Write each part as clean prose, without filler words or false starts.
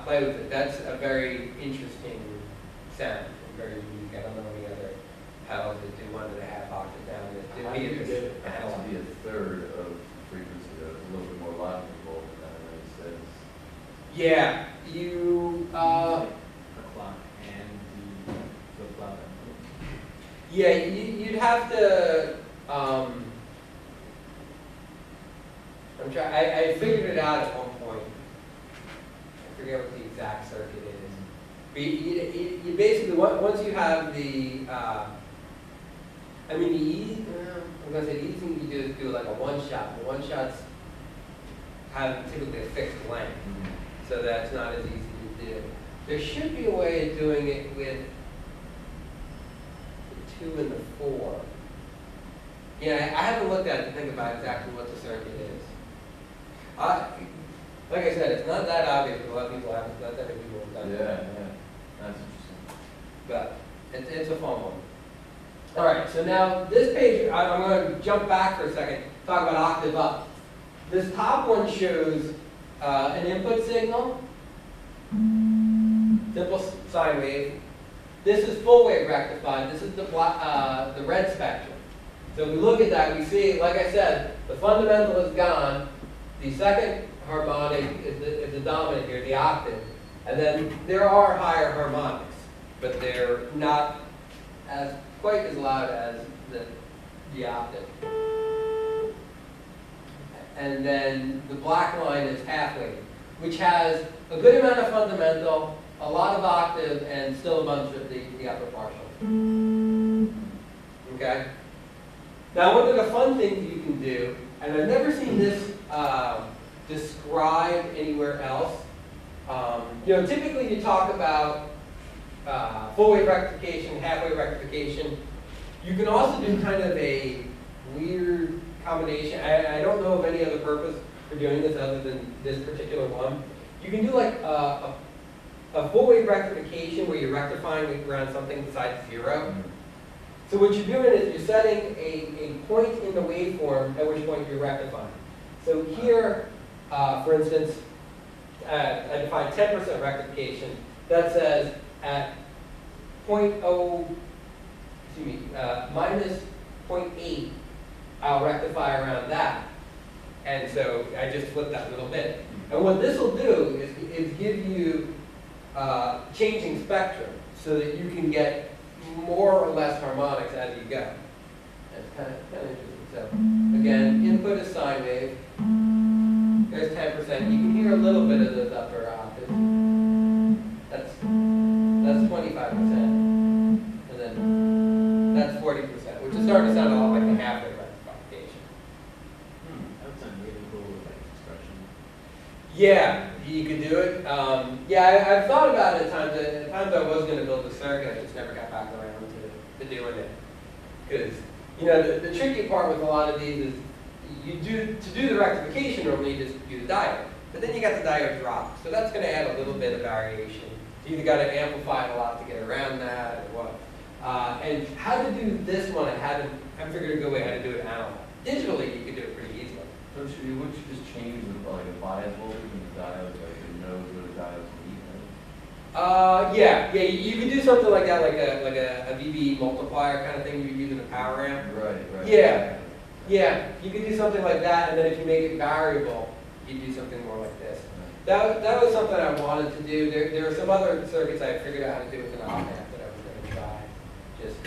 play with it. That's a very interesting sound, and very unique. I don't know any other pedals that do 1.5 octave down. How do you get it has to be a third of the frequency, though? It's a little bit more logical, if that makes sense. Yeah, you. The clock and the flip-flop. Yeah, you'd have to. I'm trying. I figured it out at one point. I forget what the exact circuit is. But you basically once you have the. I mean, the easy. I'm gonna say the easy thing you do is do like a one shot. The one shots have typically a fixed length, so that's not as easy to do. There should be a way of doing it with the 2 and the 4. Yeah, I haven't looked at it to think about exactly what the circuit is. Like I said, it's not that obvious, but a lot of people haven't, not that many people have done it. Yeah, that's interesting. But it's a fun one. All right, so now this page, I'm going to jump back for a second, talk about octave up. This top one shows an input signal, simple sine wave. This is full wave rectified. This is the red spectrum. So if we look at that, we see, like I said, the fundamental is gone. The second harmonic is the dominant here, the octave. And then there are higher harmonics, but they're not quite as loud as the octave. And then the black line is half wave, which has a good amount of fundamental, a lot of octave, and still a bunch of the upper partial. Okay? Now, one of the fun things you can do, and I've never seen this described anywhere else. Typically you talk about full wave rectification, half wave rectification. You can also do kind of a weird combination. I don't know of any other purpose for doing this other than this particular one. You can do like a full wave rectification where you're rectifying around something besides 0. So what you're doing is you're setting a point in the waveform at which point you're rectifying. So here, for instance, I define 10% rectification. That says at minus 0.8, I'll rectify around that. And so I just flip that little bit. And what this will do is give you changing spectrum so that you can get more or less harmonics as you go. That's kind of interesting. So again, input is sine wave. There's 10%. You can hear a little bit of those upper octaves. That's 25%. And then that's 40%, which is starting to sound a lot like the half wave rectification. That sounds really cool with that expression. Yeah, you could do it. Yeah, I've thought about it at times. At times I was going to build a circuit, I just never got back around to doing it. Because, the tricky part with a lot of these is to do the rectification, normally you just use a diode. But then you got the diode drop. So that's going to add a little bit of variation. You either got to amplify it a lot to get around that or what. And how to do this one, I figured a good way how to do it analog. Digitally, you could do it pretty easily. So wouldn't you just change like a bias voltage and the diode, like it knows where the diodes meet? Yeah, you could do something like that, like a VB multiplier kind of thing you use in a power amp. Right. Yeah, you could do something like that, and then if you make it variable, you do something more like this. That was something I wanted to do. There are some other circuits I figured out how to do with an op amp that I was going to try. Just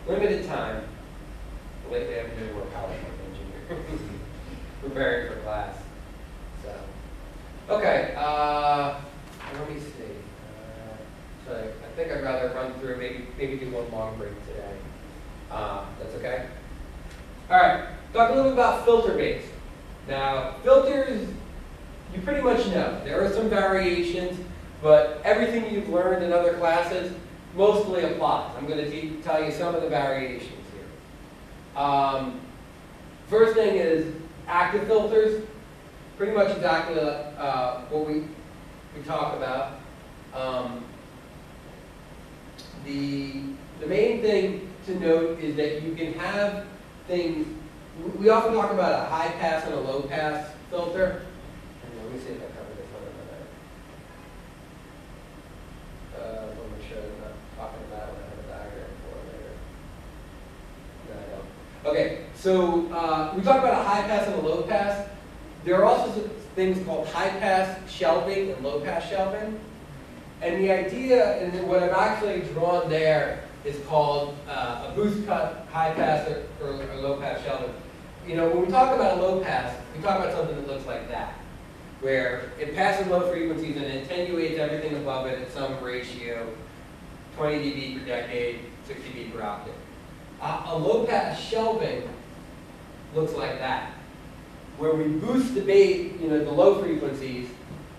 limited time. Lately I've been doing more PowerPoint engineering. Preparing for class. So, okay, let me see. So I think I'd rather run through, maybe do one long break today. That's okay? All right, talk a little bit about filter base. Now, filters, you pretty much know. There are some variations, but everything you've learned in other classes mostly applies. I'm going to tell you some of the variations here. First thing is active filters. Pretty much exactly what we talk about. The main thing to note is that you can have things, we often talk about a high pass and a low pass filter. And let me see if I cover this one Okay, so we talked about a high pass and a low pass. There are also some things called high pass shelving and low pass shelving. And the idea, and what I've actually drawn there, is called a boost cut, high pass, or low pass shelving. You know, when we talk about a low pass, we talk about something that looks like that, where it passes low frequencies and it attenuates everything above it at some ratio, 20 dB per decade, 60 dB per octave. A low pass shelving looks like that, where we boost the base, you know, the low frequencies,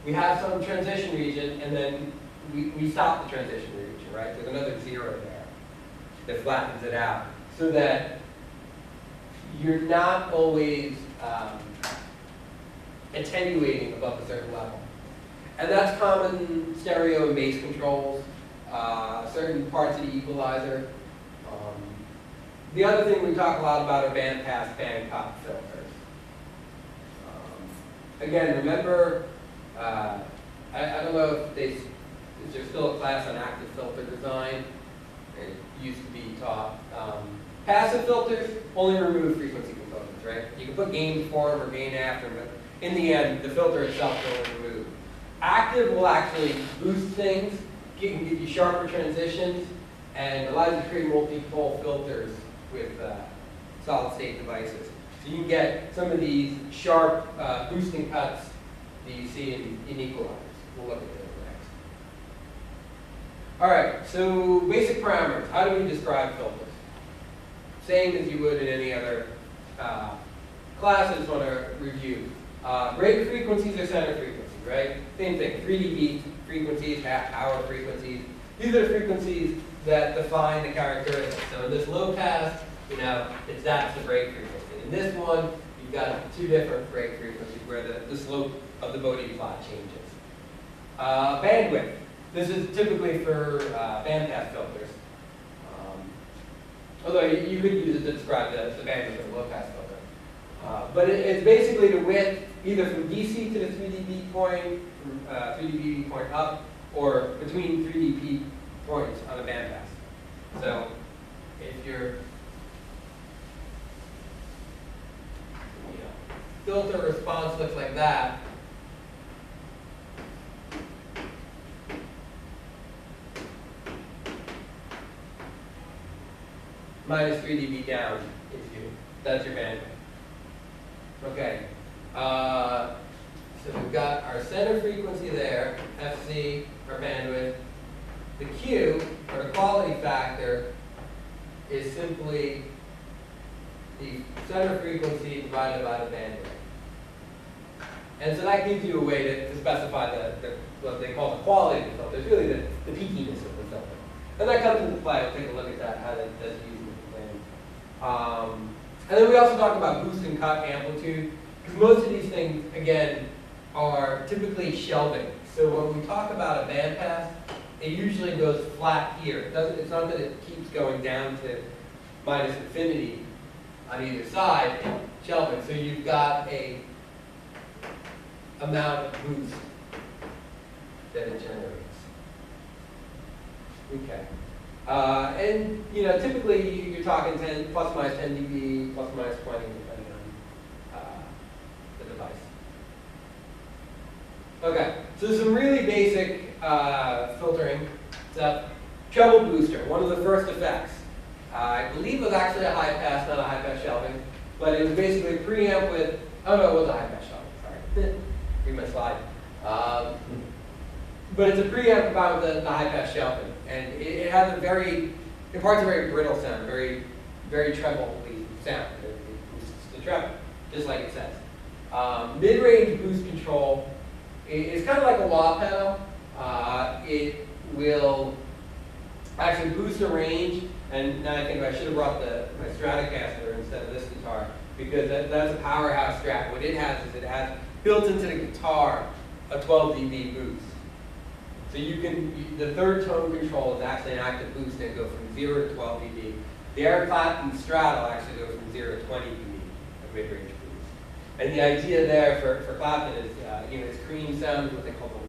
we have some transition region, and then we stop the transition region, right? There's another zero there that flattens it out, so that you're not always attenuating above a certain level. And that's common in stereo and bass controls, certain parts of the equalizer. The other thing we talk a lot about are bandpass, bandcut filters. Again, remember, I don't know if is there still a class on active filter design? It used to be taught. Passive filters only remove frequency components, right? You can put gain before them or gain after them, but in the end, the filter itself will only remove. Active will actually boost things, can give you sharper transitions, and allows you to create multi-pole filters with solid-state devices. So you can get some of these sharp boosting cuts that you see in equalizers. We'll look at those next. All right, so basic parameters. How do we describe filters? Same as you would in any other class. I just want to review. Break frequencies or center frequencies, right? Same thing, 3 dB frequencies, half-hour frequencies. These are frequencies that define the characteristics. So in this low pass, you know, that's the break frequency. In this one, you've got two different break frequencies where the slope of the Bodie plot changes. Bandwidth. This is typically for bandpass filters. Although you could use it to describe the bandwidth of a low pass filter. But it's basically the width either from DC to the 3 dB point, from 3 dB point up, or between 3 dB points on a bandpass. So if your filter response looks like that, minus 3 dB down, that's your bandwidth. Okay, so we've got our center frequency there, FC, our bandwidth. The Q, or the quality factor, is simply the center frequency divided by the bandwidth. And so that gives you a way to specify what they call the quality of the filter. It's really the peakiness of the filter. And that comes into play. We'll take a look at that, how that's used in the plan. And then we also talk about boost and cut amplitude, because most of these things, again, are typically shelving. So when we talk about a bandpass, it usually goes flat here. It's not that it keeps going down to minus infinity on either side, it's shelving. So you've got a amount of boost that it generates. Okay. And you know, typically you're talking 10 plus minus 10 dB, plus minus 20, depending on the device. Okay, so some really basic filtering stuff. Treble booster, one of the first effects. I believe it was actually a high pass, not a high pass shelving, but it was basically a preamp with, oh no, it was a high pass shelving, sorry. Read my slide. But it's a preamp about the high pass shelving, and it has a very, imparts a very brittle sound, very, very treble-y sound. It boosts the treble, just like it says. Mid-range boost control is kind of like a wah pedal. It will actually boost the range, and now I think I should have brought my Stratocaster instead of this guitar, because that's a powerhouse Strat. What it has is it has built into the guitar a 12 dB boost. So you can, the third tone control is actually an active boost and go from 0 to 12 dB. The Eric Clapton Strat will actually go from 0 to 20 dB, a mid-range boost. And the idea there for Clapton is, you know, his cream sound is what they call